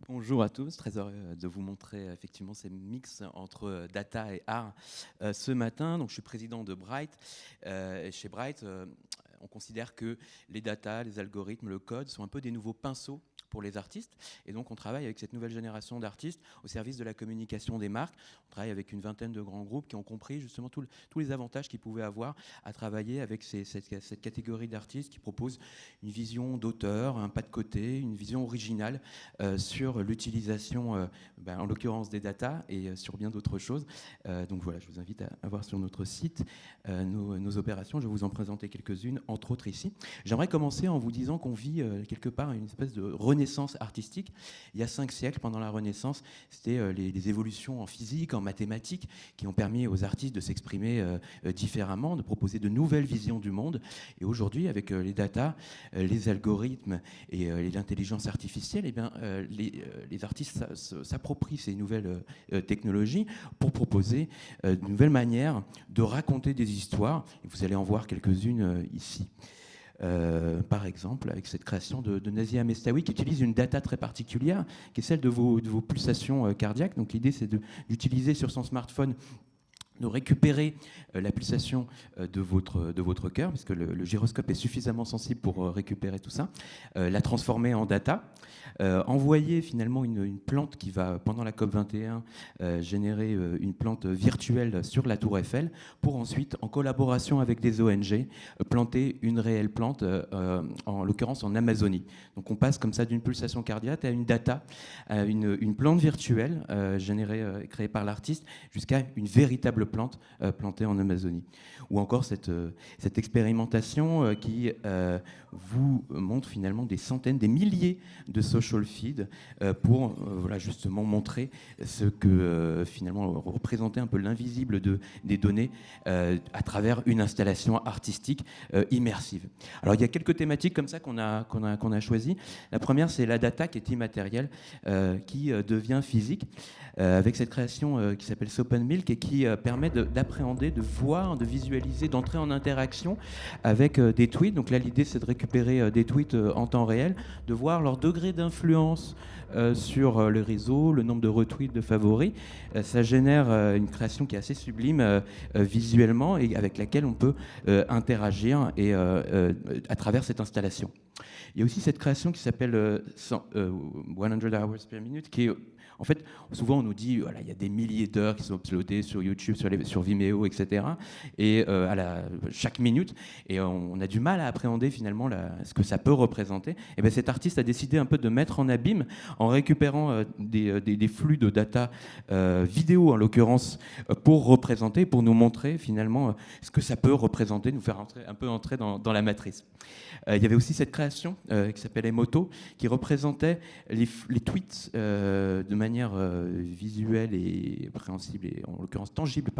Bonjour à tous, très heureux de vous montrer effectivement ces mix entre data et art ce matin. Donc, je suis président de Bright. Et chez Bright, on considère que les data, les algorithmes, le code sont un peu des nouveaux pinceaux pour les artistes. Et donc, on travaille avec cette nouvelle génération d'artistes au service de la communication des marques. On travaille avec une vingtaine de grands groupes qui ont compris justement tous les avantages qu'ils pouvaient avoir à travailler avec cette catégorie d'artistes qui proposent une vision d'auteur, un pas de côté, une vision originale sur l'utilisation, en l'occurrence des data et sur bien d'autres choses. Donc voilà, je vous invite à voir sur notre site nos opérations. Je vais vous en présenter quelques-unes, entre autres ici. J'aimerais commencer en vous disant qu'on vit quelque part une espèce de renaissance artistique. Il y a 5 siècles, pendant la Renaissance, c'était les évolutions en physique, en mathématiques, qui ont permis aux artistes de s'exprimer différemment, de proposer de nouvelles visions du monde. Et aujourd'hui, avec les data, les algorithmes et l'intelligence artificielle, eh bien, les artistes s'approprient ces nouvelles technologies pour proposer de nouvelles manières de raconter des histoires. Et vous allez en voir quelques-unes ici. Par exemple, avec cette création de Nazia Mestaoui qui utilise une data très particulière, qui est celle de vos pulsations cardiaques. Donc l'idée, c'est d'utiliser sur son smartphone, de récupérer la pulsation de votre cœur, puisque le gyroscope est suffisamment sensible pour récupérer tout ça, la transformer en data, envoyer finalement une plante qui va, pendant la COP21, générer une plante virtuelle sur la Tour Eiffel, pour ensuite, en collaboration avec des ONG, planter une réelle plante, en l'occurrence en Amazonie. Donc on passe comme ça d'une pulsation cardiaque à une data, à une plante virtuelle créée par l'artiste, jusqu'à une véritable plante plantée en Amazonie. Ou encore cette expérimentation qui vous montre finalement des centaines, des milliers de social feeds pour voilà, justement montrer ce que finalement représenter un peu l'invisible des données à travers une installation artistique immersive. Alors il y a quelques thématiques comme ça qu'on a choisies. La première, c'est la data qui est immatérielle, qui devient physique, avec cette création qui s'appelle Sopen Milk et qui permet d'appréhender, de voir, de visualiser, d'entrer en interaction avec des tweets. Donc là, l'idée, c'est de récupérer des tweets en temps réel, de voir leur degré d'influence sur le réseau, le nombre de retweets, de favoris. Ça génère une création qui est assez sublime visuellement et avec laquelle on peut interagir à travers cette installation. Il y a aussi cette création qui s'appelle 100 hours per minute, qui est en fait, souvent on nous dit voilà, il y a des milliers d'heures qui sont uploadées sur YouTube, sur Vimeo, etc. Et chaque minute, et on a du mal à appréhender finalement ce que ça peut représenter. Et bien cet artiste a décidé un peu de mettre en abîme en récupérant des flux de data vidéo en l'occurrence pour représenter, pour nous montrer finalement ce que ça peut représenter, nous faire un peu entrer dans la matrice. Il y avait aussi cette création qui s'appelle Emoto, qui représentait les tweets de manière visuelle et appréhensible, et en l'occurrence tangible,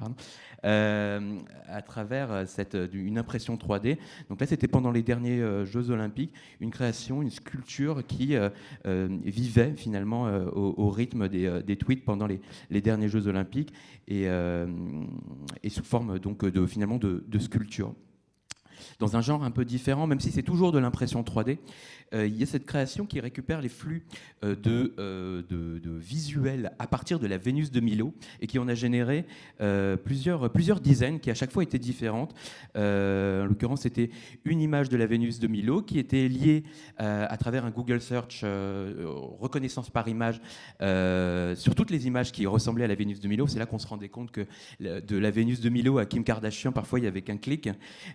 à travers une impression 3D. Donc là, c'était pendant les derniers Jeux Olympiques, une création, une sculpture qui vivait finalement au rythme des tweets pendant les derniers Jeux Olympiques et sous forme donc finalement de sculpture. Dans un genre un peu différent, même si c'est toujours de l'impression 3D, il y a cette création qui récupère les flux de visuels à partir de la Vénus de Milo et qui en a généré plusieurs dizaines qui à chaque fois étaient différentes. En l'occurrence, c'était une image de la Vénus de Milo qui était liée à travers un Google Search, reconnaissance par image, sur toutes les images qui ressemblaient à la Vénus de Milo. C'est là qu'on se rendait compte que de la Vénus de Milo à Kim Kardashian, parfois il y avait qu'un clic.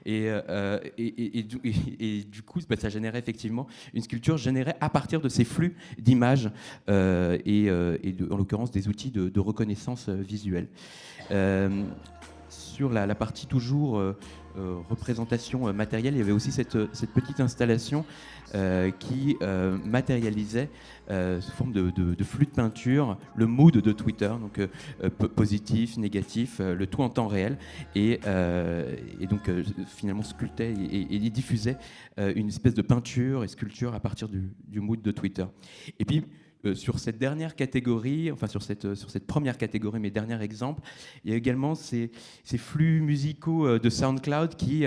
Et du coup, ça générait effectivement une sculpture générée à partir de ces flux d'images en l'occurrence des outils de reconnaissance visuelle. Sur la partie toujours représentation matérielle, il y avait aussi cette petite installation qui matérialisait sous forme de flux de peinture le mood de Twitter, donc positif, négatif, le tout en temps réel, et donc finalement sculptait et diffusait une espèce de peinture et sculpture à partir du mood de Twitter. Et puis sur cette dernière catégorie, enfin sur cette première catégorie, mes derniers exemples, il y a également ces flux musicaux de SoundCloud qui,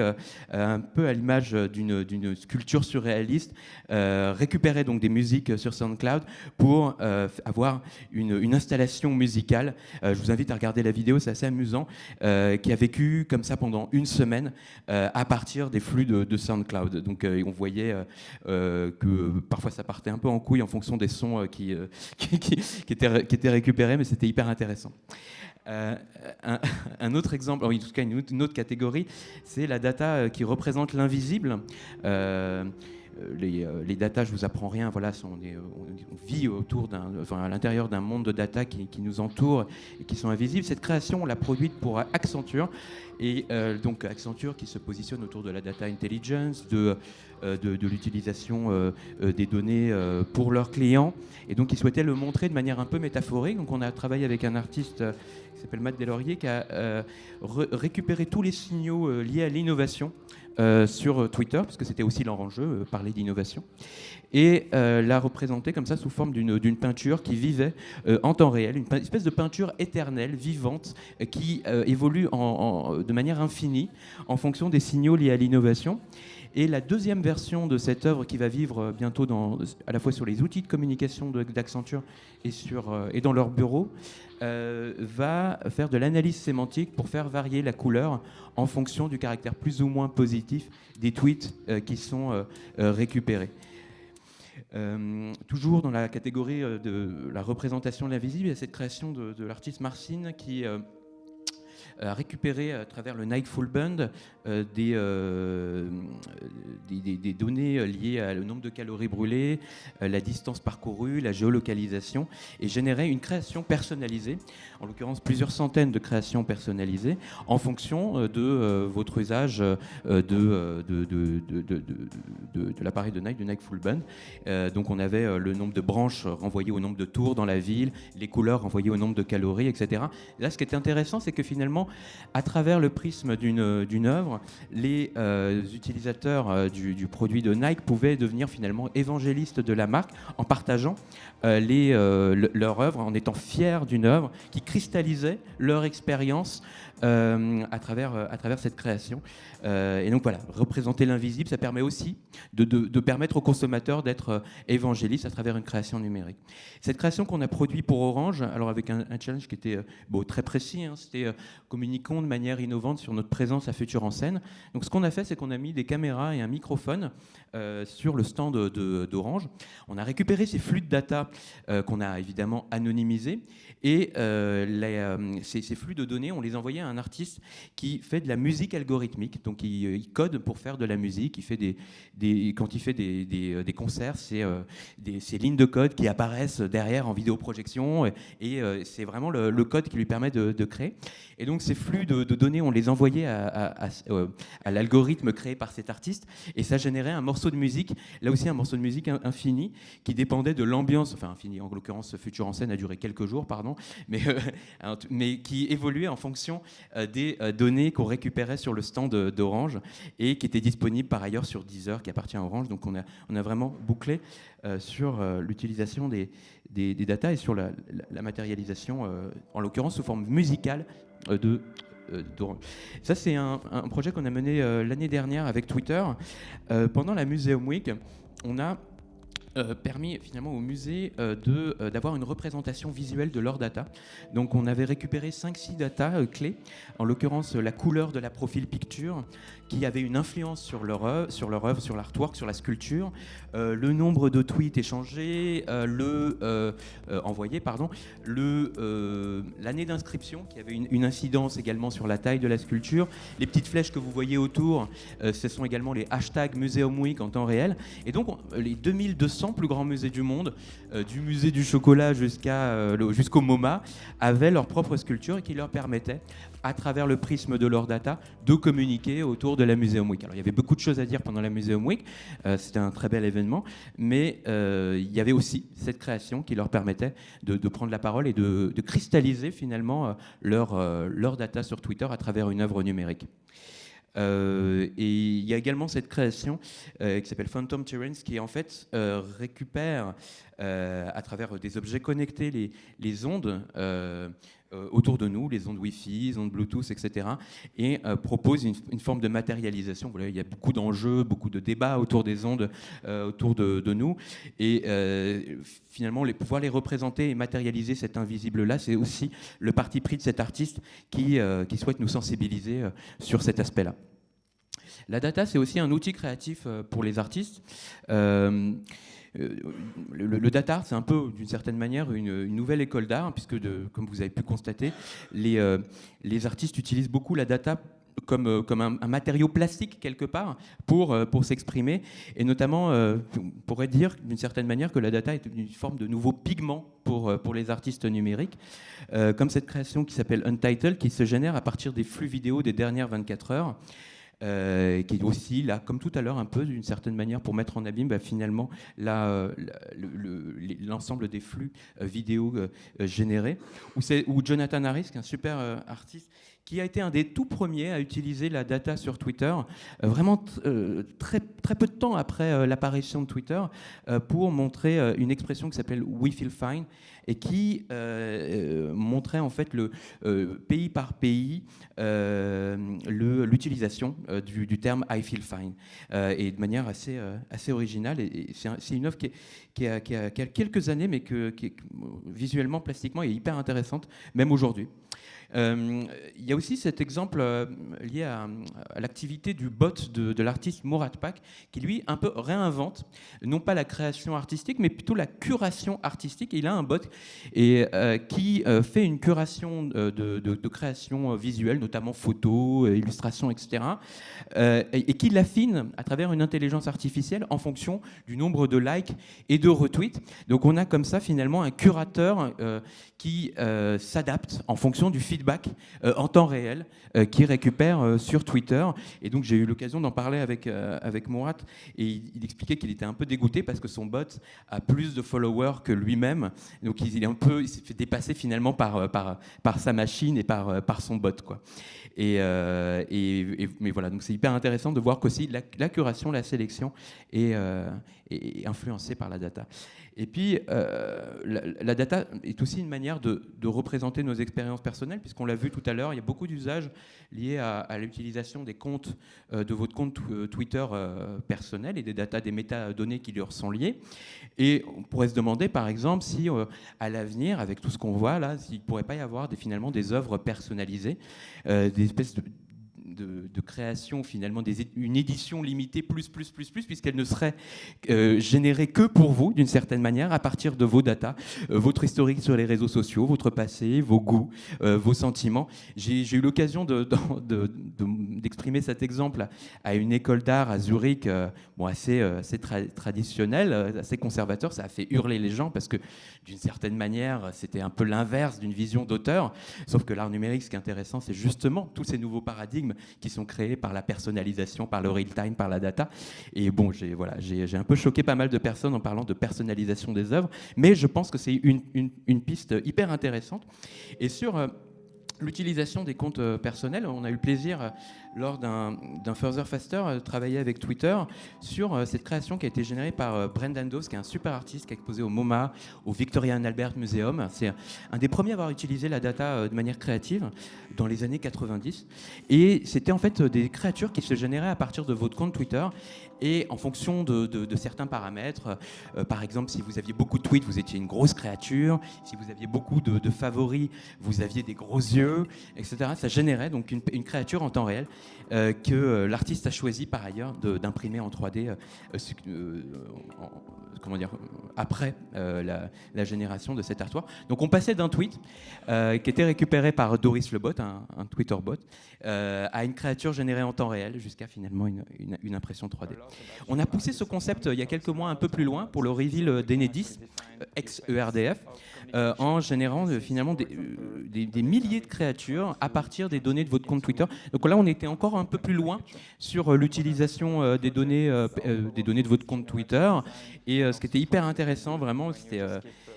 un peu à l'image d'une sculpture surréaliste, récupéraient donc des musiques sur SoundCloud pour avoir une installation musicale. Je vous invite à regarder la vidéo, c'est assez amusant, qui a vécu comme ça pendant une semaine à partir des flux de SoundCloud. Donc on voyait que parfois ça partait un peu en couille en fonction des sons qui étaient récupérés, mais c'était hyper intéressant. Un autre exemple, en tout cas une autre catégorie, c'est la data qui représente l'invisible. Les data, je vous apprends rien, voilà, on vit à l'intérieur d'un monde de data qui nous entoure et qui sont invisibles. Cette création, on l'a produite pour Accenture, et donc Accenture qui se positionne autour de la data intelligence, de l'utilisation des données pour leurs clients, et donc ils souhaitaient le montrer de manière un peu métaphorique. Donc on a travaillé avec un artiste qui s'appelle Matt Delaurier, qui a récupéré tous les signaux liés à l'innovation sur Twitter, parce que c'était aussi leur enjeu, parler d'innovation, et l'a représenté comme ça sous forme d'une peinture qui vivait en temps réel, une espèce de peinture éternelle, vivante, qui évolue de manière infinie en fonction des signaux liés à l'innovation. Et la deuxième version de cette œuvre, qui va vivre bientôt à la fois sur les outils de communication d'Accenture et dans leur bureau, va faire de l'analyse sémantique pour faire varier la couleur en fonction du caractère plus ou moins positif des tweets qui sont récupérés. Toujours dans la catégorie de la représentation de l'invisible, il y a cette création de l'artiste Marcin qui a récupéré à travers le Nightfall Band des données liées au nombre de calories brûlées, la distance parcourue, la géolocalisation, et générer une création personnalisée, en l'occurrence plusieurs centaines de créations personnalisées en fonction de votre usage de l'appareil de Night, du Nightfall Band. Donc on avait le nombre de branches renvoyées au nombre de tours dans la ville, les couleurs renvoyées au nombre de calories, etc. Et là, ce qui est intéressant, c'est que finalement, à travers le prisme d'une œuvre, les utilisateurs du produit de Nike pouvaient devenir finalement évangélistes de la marque en partageant leur œuvre, en étant fiers d'une œuvre qui cristallisait leur expérience à travers cette création. Et donc voilà, représenter l'invisible, ça permet aussi de permettre aux consommateurs d'être évangélistes à travers une création numérique. Cette création qu'on a produite pour Orange, alors avec un challenge qui était très précis, hein, c'était communiquons de manière innovante sur notre présence à Futur en scène. Donc ce qu'on a fait, c'est qu'on a mis des caméras et un microphone sur le stand d'Orange. On a récupéré ces flux de data qu'on a évidemment anonymisés, et ces flux de données, on les envoyait à un artiste qui fait de la musique algorithmique. Donc il code pour faire de la musique. Quand il fait des concerts, c'est ces lignes de code qui apparaissent derrière en vidéoprojection, et c'est vraiment le code qui lui permet de créer. Et donc ces flux de données, on les envoyait à l'algorithme créé par cet artiste, et ça générait un morceau de musique, là aussi un morceau de musique infini, qui dépendait de l'ambiance, enfin infini, en l'occurrence Futur en scène a duré quelques jours, pardon, mais qui évoluait en fonction des données qu'on récupérait sur le stand d'Orange, et qui étaient disponibles par ailleurs sur Deezer, qui appartient à Orange. Donc on a vraiment bouclé sur l'utilisation des datas et sur la matérialisation, en l'occurrence sous forme musicale, d'Orange. Ça, c'est un projet qu'on a mené l'année dernière avec Twitter. Pendant la Museum Week, on a permis finalement au musée d'avoir une représentation visuelle de leurs data. Donc on avait récupéré 5-6 data clés, en l'occurrence la couleur de la profil picture, qui avait une influence sur leur œuvre, sur l'artwork, sur la sculpture, le nombre de tweets échangés, envoyés, l'année d'inscription, qui avait une incidence également sur la taille de la sculpture. Les petites flèches que vous voyez autour, ce sont également les hashtags Museum Week en temps réel. Et donc les 2200 plus grands musées du monde, du musée du chocolat jusqu'au MoMA, avaient leur propre sculpture, et qui leur permettait, à travers le prisme de leur data, de communiquer autour de la Museum Week. Alors il y avait beaucoup de choses à dire pendant la Museum Week, c'était un très bel événement, mais il y avait aussi cette création qui leur permettait de prendre la parole et de cristalliser finalement leur data sur Twitter à travers une œuvre numérique. Et il y a également cette création qui s'appelle Phantom Terrence, qui en fait récupère à travers des objets connectés, les ondes autour de nous, les ondes Wi-Fi, les ondes Bluetooth, etc. Et propose une forme de matérialisation. Voilà, il y a beaucoup d'enjeux, beaucoup de débats autour des ondes, autour de nous. Et finalement, pouvoir les représenter et matérialiser cet invisible-là, c'est aussi le parti pris de cet artiste qui souhaite nous sensibiliser sur cet aspect-là. La data, c'est aussi un outil créatif pour les artistes. Le data art, c'est un peu, d'une certaine manière, une nouvelle école d'art, puisque, comme vous avez pu constater, les artistes utilisent beaucoup la data comme un matériau plastique, quelque part, pour s'exprimer. Et notamment, on pourrait dire, d'une certaine manière, que la data est une forme de nouveau pigment pour les artistes numériques, comme cette création qui s'appelle Untitled, qui se génère à partir des flux vidéo des dernières 24 heures. Qui est aussi là, comme tout à l'heure, un peu d'une certaine manière pour mettre en abîme finalement l'ensemble des flux vidéo générés. Ou Jonathan Harris, qui est un super artiste, qui a été un des tout premiers à utiliser la data sur Twitter, vraiment très peu de temps après l'apparition de Twitter, pour montrer une expression qui s'appelle We Feel Fine, et qui montrait en fait pays par pays l'utilisation du terme I feel fine, et de manière assez originale. Et c'est une œuvre qui a quelques années, mais qui visuellement, plastiquement, est hyper intéressante, même aujourd'hui. Il y a aussi cet exemple lié à l'activité du bot de l'artiste Murat Pak, qui lui un peu réinvente non pas la création artistique, mais plutôt la curation artistique. Il a un bot et qui fait une curation de création visuelle, notamment photos, illustrations, etc., et qui l'affine à travers une intelligence artificielle en fonction du nombre de likes et de retweets. Donc on a comme ça finalement un curateur qui s'adapte en fonction du feedback en temps réel qui récupère sur Twitter. Et donc j'ai eu l'occasion d'en parler avec Murat, et il expliquait qu'il était un peu dégoûté parce que son bot a plus de followers que lui-même. Donc il s'est fait dépasser finalement par sa machine et par son bot, quoi. Mais voilà, donc c'est hyper intéressant de voir qu'aussi la curation, la sélection est influencée par la data. Et puis, la data est aussi une manière de représenter nos expériences personnelles, puisqu'on l'a vu tout à l'heure, il y a beaucoup d'usages liés à l'utilisation des comptes, de votre compte Twitter personnel, et des data, des métadonnées qui leur sont liées. Et on pourrait se demander, par exemple, si à l'avenir, avec tout ce qu'on voit là, s'il ne pourrait pas y avoir finalement des œuvres personnalisées, des espèces de création, finalement, une édition limitée plus, puisqu'elle ne serait générée que pour vous, d'une certaine manière, à partir de vos datas, votre historique sur les réseaux sociaux, votre passé, vos goûts, vos sentiments. J'ai eu l'occasion d'exprimer cet exemple à une école d'art à Zurich, assez traditionnelle, assez conservateur. Ça a fait hurler les gens parce que, d'une certaine manière, c'était un peu l'inverse d'une vision d'auteur. Sauf que l'art numérique, ce qui est intéressant, c'est justement tous ces nouveaux paradigmes qui sont créés par la personnalisation, par le real-time, par la data. Et bon, j'ai un peu choqué pas mal de personnes en parlant de personnalisation des œuvres, mais je pense que c'est une piste hyper intéressante. Et sur l'utilisation des comptes personnels, on a eu le plaisir, lors d'un Further Faster, de travailler avec Twitter sur cette création qui a été générée par Brendan Dawes, qui est un super artiste qui a exposé au MoMA, au Victoria and Albert Museum. C'est un des premiers à avoir utilisé la data de manière créative dans les années 90. Et c'était en fait des créatures qui se généraient à partir de votre compte Twitter, et en fonction de certains paramètres. Par exemple, si vous aviez beaucoup de tweets, vous étiez une grosse créature. Si vous aviez beaucoup de favoris, vous aviez des gros yeux, etc. Ça générait donc une créature en temps réel que l'artiste a choisi par ailleurs d'imprimer en 3D après la génération de cet artwork. Donc on passait d'un tweet qui était récupéré par Doris le bot, un Twitter bot, à une créature générée en temps réel, jusqu'à finalement une impression 3D. On a poussé ce concept il y a quelques mois un peu plus loin pour le reveal d'Enedis, ex-ERDF, en générant finalement des milliers de créatures à partir des données de votre compte Twitter. Donc là, on était encore un peu plus loin sur l'utilisation des données de votre compte Twitter. Et ce qui était hyper intéressant, vraiment, c'était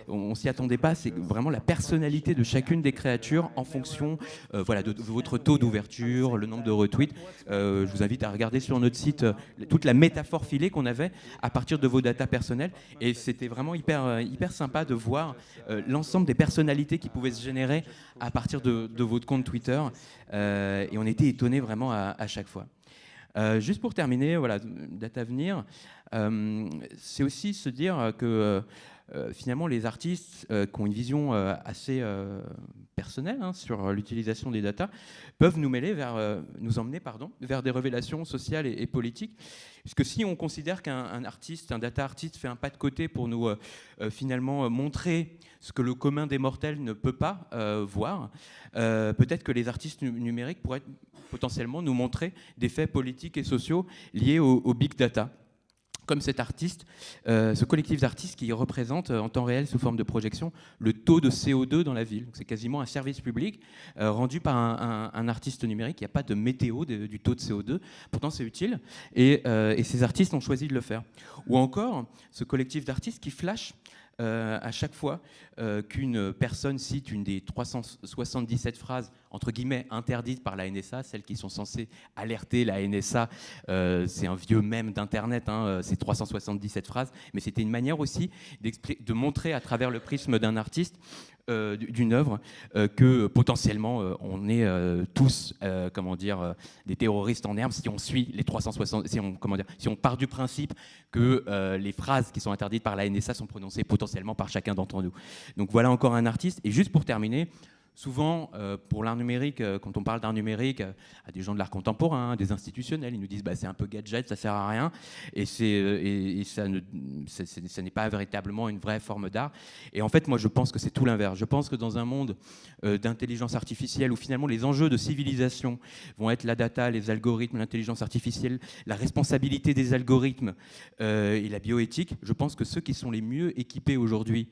on s'y attendait pas, c'est vraiment la personnalité de chacune des créatures en fonction voilà, de votre taux d'ouverture, le nombre de retweets. Je vous invite à regarder sur notre site toute la métaphore filée qu'on avait à partir de vos datas personnelles. Et c'était vraiment hyper sympa de voir l'ensemble des personnalités qui pouvaient se générer à partir de votre compte Twitter. Et on était étonnés vraiment à chaque fois. Juste pour terminer, voilà, date à venir, c'est aussi se dire que finalement les artistes qui ont une vision assez personnelle sur l'utilisation des datas peuvent nous emmener vers des révélations sociales et politiques. Puisque si on considère qu'un artiste, un data artiste fait un pas de côté pour nous finalement montrer ce que le commun des mortels ne peut pas voir, peut-être que les artistes numériques pourraient potentiellement nous montrer des faits politiques et sociaux liés au big data. Comme cet artiste, ce collectif d'artistes qui représente en temps réel sous forme de projection le taux de CO2 dans la ville. C'est quasiment un service public rendu par un artiste numérique. Il n'y a pas de météo du taux de CO2. Pourtant, c'est utile. Et ces artistes ont choisi de le faire. Ou encore, ce collectif d'artistes qui flash à chaque fois qu'une personne cite une des 377 phrases entre guillemets interdites par la NSA, celles qui sont censées alerter la NSA, c'est un vieux mème d'internet, ces 377 phrases, mais c'était une manière aussi de montrer à travers le prisme d'un artiste, d'une œuvre, que potentiellement on est tous des terroristes en herbe si on suit les 360, si on part du principe que les phrases qui sont interdites par la NSA sont prononcées potentiellement par chacun d'entre nous. Donc voilà encore un artiste. Et juste pour terminer, souvent, pour l'art numérique, quand on parle d'art numérique à des gens de l'art contemporain, des institutionnels, ils nous disent c'est un peu gadget, ça sert à rien, et ça n'est pas véritablement une vraie forme d'art. Et en fait, moi, je pense que c'est tout l'inverse. Je pense que dans un monde d'intelligence artificielle où finalement les enjeux de civilisation vont être la data, les algorithmes, l'intelligence artificielle, la responsabilité des algorithmes et la bioéthique, je pense que ceux qui sont les mieux équipés aujourd'hui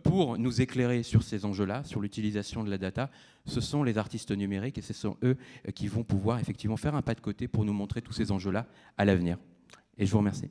pour nous éclairer sur ces enjeux-là, sur l'utilisation de la data, ce sont les artistes numériques et ce sont eux qui vont pouvoir effectivement faire un pas de côté pour nous montrer tous ces enjeux-là à l'avenir. Et je vous remercie.